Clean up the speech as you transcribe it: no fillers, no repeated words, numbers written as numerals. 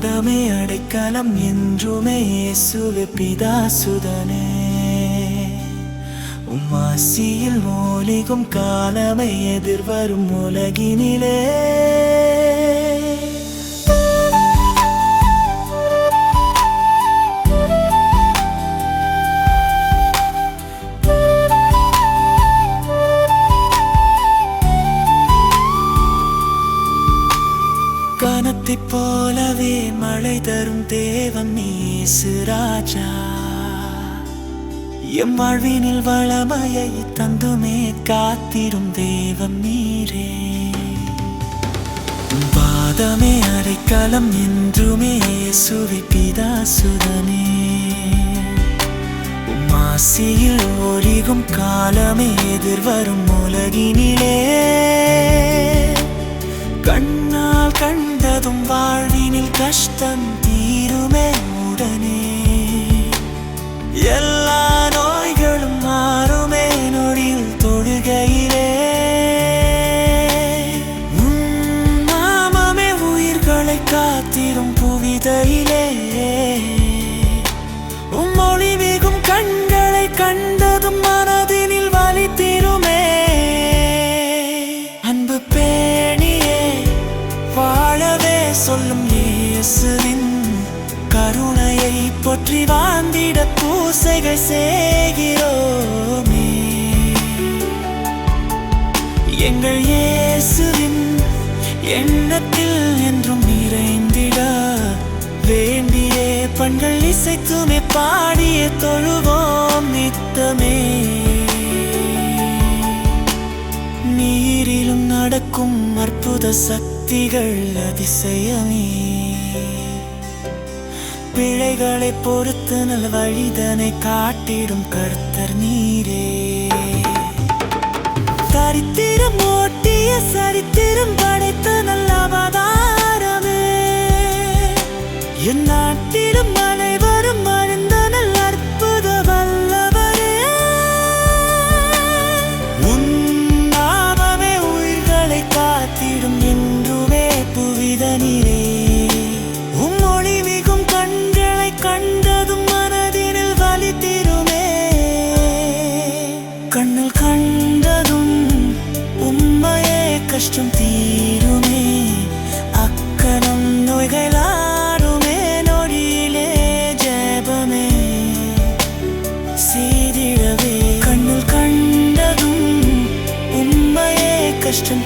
பாதமே அடைக்கலம் என்றுமே இயேசுவே பிதாசுதனே உம்மாசியில் மூலிகும் காலமை எதிர்வரும் உலகினிலே கனத்தைப் போலவே மழை தரும் தேவன் இயேசு ராஜா எம் வாழ்வினில் வளமையை தந்துமே காத்திரும் தேவன் நீரே பாதமே அடைக்கலம் என்றுமே இயேசுவே பிதாசுதனே உம்மாசியில் ஒளிகும் காலமே எதிர்வரும் உலகினிலே கண்ணால் கண்டதும் வாழ்வினில் கஷ்டம் தீருமே உடனே எல்லா நோய்களும் மாறுமே நொடியில் தொழுகையிலே நாமமே உயிர்களை காத்திரும் புவிதையிலே ஒளிமிகும் கண்களை கண்டதும் மனதினில் வலி தீருமே அன்பு பேணியே வாழவே சொல்லும் இயேசுவின் கருணையை போற்றி வாழ்ந்திட பூசைகள் செய்கிறோமே எங்கள் இயேசுவின் எண்ணத்தில் என்றும் நிறைந்திட வேண்டியே பண்கள் இசைத்துமே பாடிய தொழுவோம் நித்தமே நீரிலும் நடக்கும் அற்புத சக்திகள் அதிசயமே பிழைகளை பொறுத்து நல் வழிதனை காட்டிடும் கர்த்தர் நீரே தரித்திரம் ஓட்டிய சரித்திரம் படைத்த நல்ல அவதாரமே என் நாட்டிலும் அனைவரும் அறிந்த நல்ல அற்புத வல்லவரே உன் நாமமே உயிர்களை காத்திடும் என்றுமே புவித நீரே உம் ஒளிமிகும் கண்களை கண்டதும் மனதினில் வலி தீருமே கண்ணில் கண்டதும் உம்மையே கஷ்டம் தீருமே அக்கணம் நோய்களாருமே நொடியிலே ஜெபமே செய்திடவே கண்ணில் கண்டதும் உம்மையே கஷ்டம்